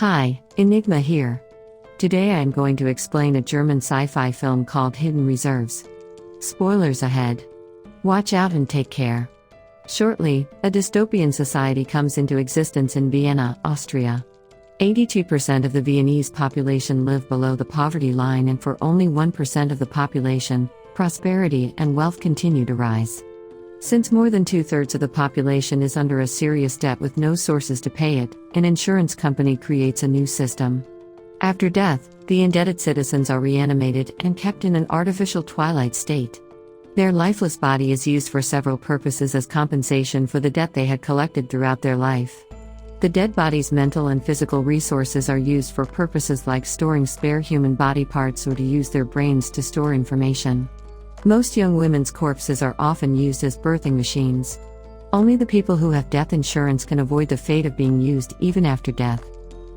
Hi, Enigma here. Today I am going to explain a German sci-fi film called Hidden Reserves. Spoilers ahead. Watch out and take care. Shortly, a dystopian society comes into existence in Vienna, Austria. 82% of the Viennese population live below the poverty line, and for only 1% of the population, prosperity and wealth continue to rise. Since more than two-thirds of the population is under a serious debt with no sources to pay it, an insurance company creates a new system. After death, the indebted citizens are reanimated and kept in an artificial twilight state. Their lifeless body is used for several purposes as compensation for the debt they had collected throughout their life. The dead body's mental and physical resources are used for purposes like storing spare human body parts or to use their brains to store information. Most young women's corpses are often used as birthing machines. Only the people who have death insurance can avoid the fate of being used even after death.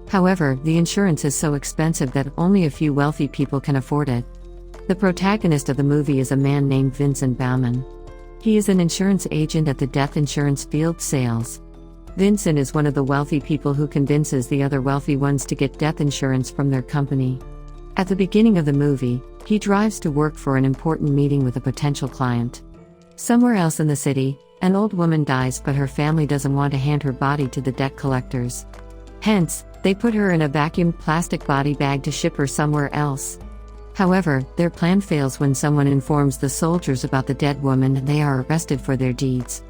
However, the insurance is so expensive that only a few wealthy people can afford it. The protagonist of the movie is a man named Vincent Baumann. He is an insurance agent at the death insurance field sales. Vincent is one of the wealthy people who convinces the other wealthy ones to get death insurance from their company. At the beginning of the movie, he drives to work for an important meeting with a potential client. Somewhere else in the city, an old woman dies, but her family doesn't want to hand her body to the debt collectors. Hence, they put her in a vacuumed plastic body bag to ship her somewhere else. However, their plan fails when someone informs the soldiers about the dead woman and they are arrested for their deeds.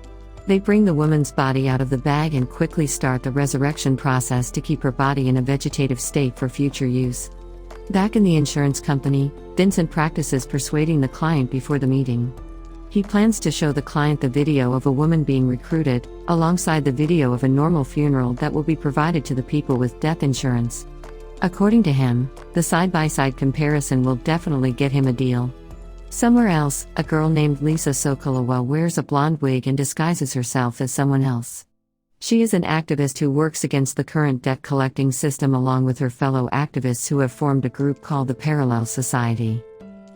They bring the woman's body out of the bag and quickly start the resurrection process to keep her body in a vegetative state for future use. Back in the insurance company, Vincent practices persuading the client before the meeting. He plans to show the client the video of a woman being recruited, alongside the video of a normal funeral that will be provided to the people with death insurance. According to him, the side-by-side comparison will definitely get him a deal. Somewhere else, a girl named Lisa Sokolova wears a blonde wig and disguises herself as someone else. She is an activist who works against the current debt-collecting system along with her fellow activists who have formed a group called the Parallel Society.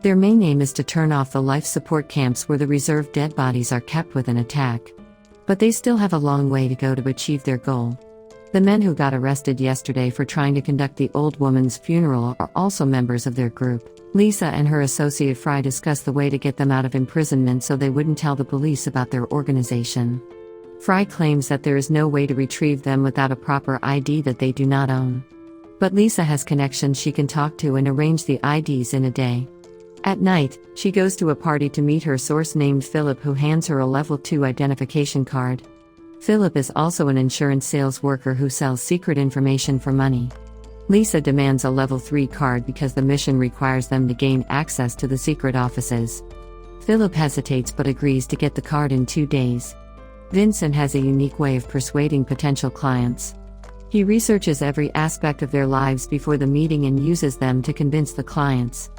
Their main aim is to turn off the life support camps where the reserved dead bodies are kept with an attack. But they still have a long way to go to achieve their goal. The men who got arrested yesterday for trying to conduct the old woman's funeral are also members of their group. Lisa and her associate Fry discuss the way to get them out of imprisonment so they wouldn't tell the police about their organization. Fry claims that there is no way to retrieve them without a proper ID that they do not own. But Lisa has connections she can talk to and arrange the IDs in a day. At night, she goes to a party to meet her source named Philip, who hands her a level 2 identification card. Philip is also an insurance sales worker who sells secret information for money. Lisa demands a level 3 card because the mission requires them to gain access to the secret offices. Philip hesitates but agrees to get the card in 2 days. Vincent has a unique way of persuading potential clients. He researches every aspect of their lives before the meeting and uses them to convince the clients.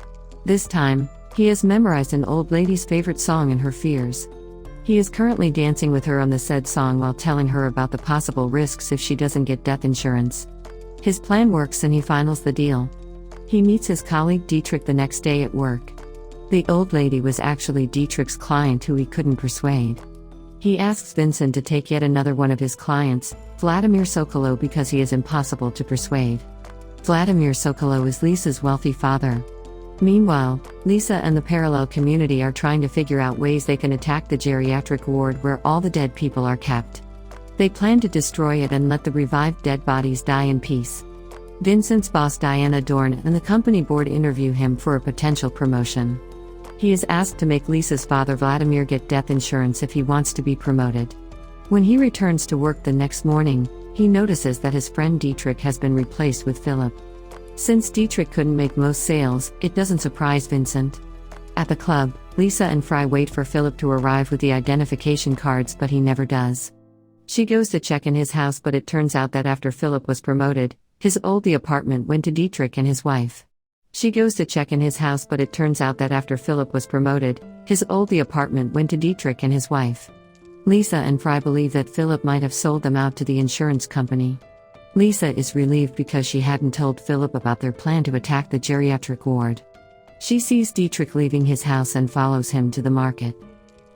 This time, he has memorized an old lady's favorite song and her fears. He is currently dancing with her on the said song while telling her about the possible risks if she doesn't get death insurance. His plan works and he finals the deal. He meets his colleague Dietrich the next day at work. The old lady was actually Dietrich's client who he couldn't persuade. He asks Vincent to take yet another one of his clients, Vladimir Sokolow, because he is impossible to persuade. Vladimir Sokolow is Lisa's wealthy father. Meanwhile, Lisa and the parallel community are trying to figure out ways they can attack the geriatric ward where all the dead people are kept. They plan to destroy it and let the revived dead bodies die in peace. Vincent's boss Diana Dorn and the company board interview him for a potential promotion. He is asked to make Lisa's father Vladimir get death insurance if he wants to be promoted. When he returns to work the next morning, he notices that his friend Dietrich has been replaced with Philip. Since Dietrich couldn't make most sales, it doesn't surprise Vincent. At the club, Lisa and Fry wait for Philip to arrive with the identification cards, but he never does. She goes to check in his house, but it turns out that after Philip was promoted, his old apartment went to Dietrich and his wife. She goes to check in his house, but it turns out that after Philip was promoted, his old apartment went to Dietrich and his wife. Lisa and Fry believe that Philip might have sold them out to the insurance company. Lisa is relieved because she hadn't told Philip about their plan to attack the geriatric ward. She sees Dietrich leaving his house and follows him to the market.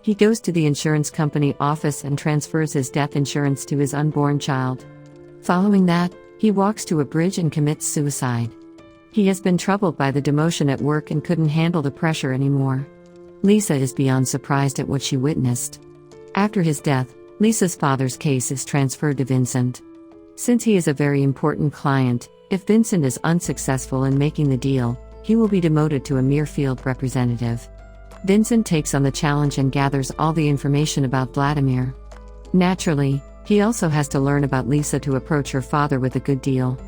He goes to the insurance company office and transfers his death insurance to his unborn child. Following that, He walks to a bridge and commits suicide. He has been troubled by the demotion at work and couldn't handle the pressure anymore. Lisa is beyond surprised at what she witnessed. After his death, Lisa's father's case is transferred to Vincent. Since he is a very important client, if Vincent is unsuccessful in making the deal, he will be demoted to a mere field representative. Vincent takes on the challenge and gathers all the information about Vladimir. Naturally, he also has to learn about Lisa to approach her father with a good deal.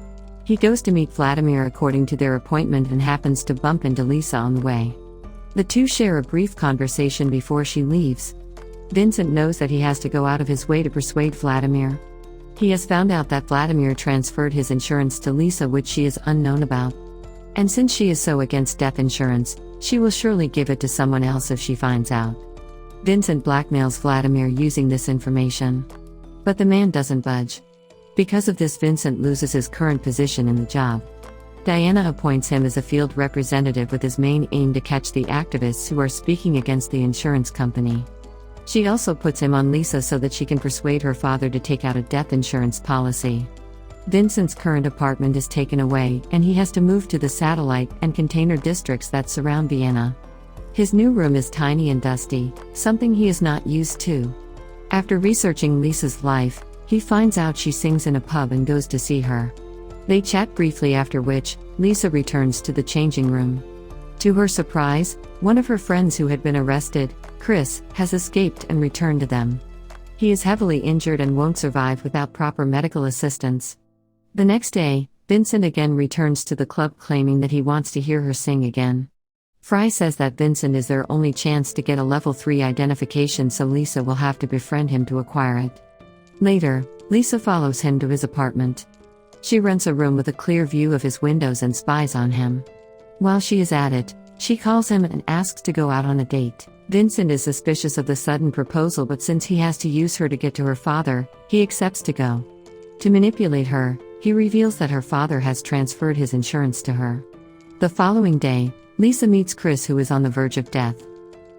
He goes to meet Vladimir according to their appointment and happens to bump into Lisa on the way. The two share a brief conversation before she leaves. Vincent knows that he has to go out of his way to persuade Vladimir. He has found out that Vladimir transferred his insurance to Lisa, which she is unknown about. And since she is so against death insurance, she will surely give it to someone else if she finds out. Vincent blackmails Vladimir using this information. But the man doesn't budge. Because of this, Vincent loses his current position in the job. Diana appoints him as a field representative with his main aim to catch the activists who are speaking against the insurance company. She also puts him on Lisa so that she can persuade her father to take out a death insurance policy. Vincent's current apartment is taken away, and he has to move to the satellite and container districts that surround Vienna. His new room is tiny and dusty, something he is not used to. After researching Lisa's life, he finds out she sings in a pub and goes to see her. They chat briefly, after which, Lisa returns to the changing room. To her surprise, one of her friends who had been arrested, Chris, has escaped and returned to them. He is heavily injured and won't survive without proper medical assistance. The next day, Vincent again returns to the club claiming that he wants to hear her sing again. Fry says that Vincent is their only chance to get a level 3 identification, so Lisa will have to befriend him to acquire it. Later, Lisa follows him to his apartment. She rents a room with a clear view of his windows and spies on him. While she is at it, she calls him and asks to go out on a date. Vincent is suspicious of the sudden proposal, but since he has to use her to get to her father, he accepts to go. To manipulate her, he reveals that her father has transferred his insurance to her. The following day, Lisa meets Chris, who is on the verge of death.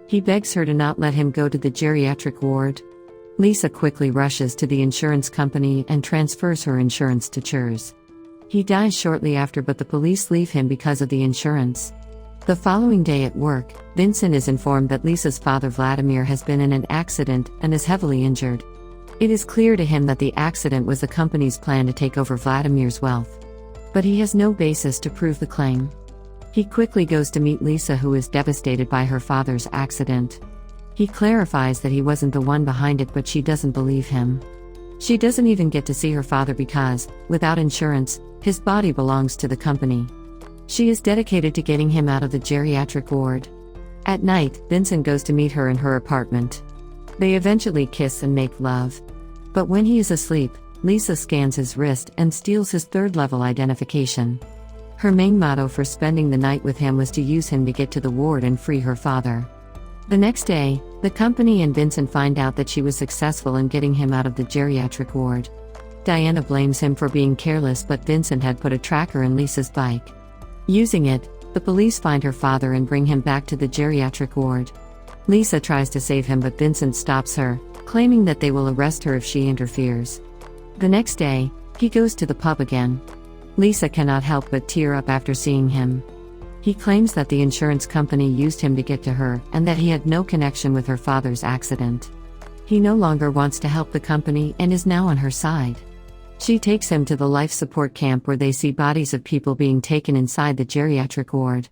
He begs her to not let him go to the geriatric ward. Lisa quickly rushes to the insurance company and transfers her insurance to Churs. He dies shortly after, but the police leave him because of the insurance. The following day at work, Vincent is informed that Lisa's father Vladimir has been in an accident and is heavily injured. It is clear to him that the accident was the company's plan to take over Vladimir's wealth. But he has no basis to prove the claim. He quickly goes to meet Lisa, who is devastated by her father's accident. He clarifies that he wasn't the one behind it, but she doesn't believe him. She doesn't even get to see her father because, without insurance, his body belongs to the company. She is dedicated to getting him out of the geriatric ward. At night, Vincent goes to meet her in her apartment. They eventually kiss and make love. But when he is asleep, Lisa scans his wrist and steals his third-level identification. Her main motto for spending the night with him was to use him to get to the ward and free her father. The next day, the company and Vincent find out that she was successful in getting him out of the geriatric ward. Diana blames him for being careless, but Vincent had put a tracker in Lisa's bike. Using it, the police find her father and bring him back to the geriatric ward. Lisa tries to save him, but Vincent stops her, claiming that they will arrest her if she interferes. The next day, he goes to the pub again. Lisa cannot help but tear up after seeing him. He claims that the insurance company used him to get to her and that he had no connection with her father's accident. He no longer wants to help the company and is now on her side. She takes him to the life support camp where they see bodies of people being taken inside the geriatric ward.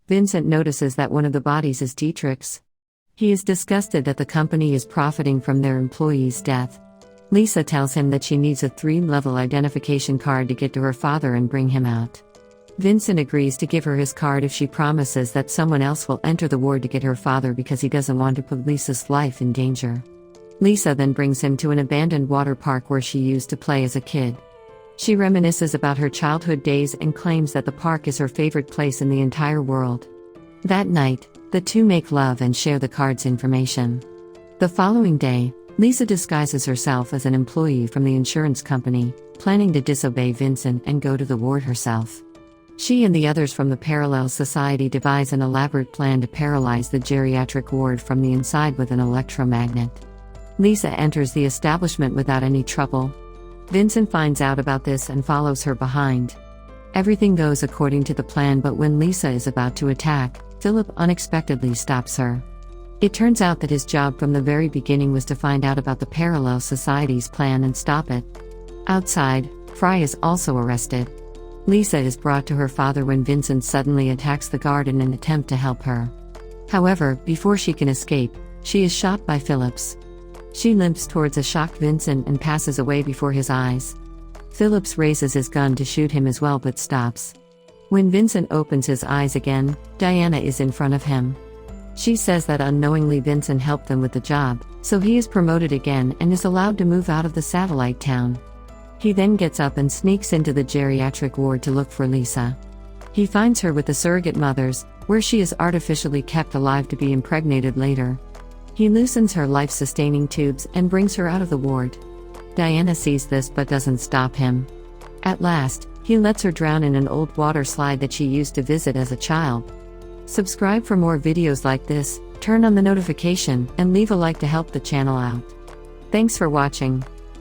Vincent notices that one of the bodies is Dietrich's. He is disgusted that the company is profiting from their employee's death. Lisa tells him that she needs a 3-level identification card to get to her father and bring him out. Vincent agrees to give her his card if she promises that someone else will enter the ward to get her father because he doesn't want to put Lisa's life in danger. Lisa then brings him to an abandoned water park where she used to play as a kid. She reminisces about her childhood days and claims that the park is her favorite place in the entire world. That night, the two make love and share the card's information. The following day, Lisa disguises herself as an employee from the insurance company, planning to disobey Vincent and go to the ward herself. She and the others from the parallel society devise an elaborate plan to paralyze the geriatric ward from the inside with an electromagnet. Lisa enters the establishment without any trouble. Vincent finds out about this and follows her behind. Everything goes according to the plan, but when Lisa is about to attack, Philip unexpectedly stops her. It turns out that his job from the very beginning was to find out about the parallel society's plan and stop it. Outside, Fry is also arrested. Lisa is brought to her father when Vincent suddenly attacks the guard in an attempt to help her. However, before she can escape, she is shot by Phillips. She limps towards a shocked Vincent and passes away before his eyes. Phillips raises his gun to shoot him as well but stops. When Vincent opens his eyes again, Diana is in front of him. She says that unknowingly Vincent helped them with the job, so he is promoted again and is allowed to move out of the satellite town. He then gets up and sneaks into the geriatric ward to look for Lisa. He finds her with the surrogate mothers, where she is artificially kept alive to be impregnated later. He loosens her life-sustaining tubes and brings her out of the ward. Diana sees this but doesn't stop him. At last, he lets her drown in an old water slide that she used to visit as a child. Subscribe for more videos like this, turn on the notification, and leave a like to help the channel out. Thanks for watching.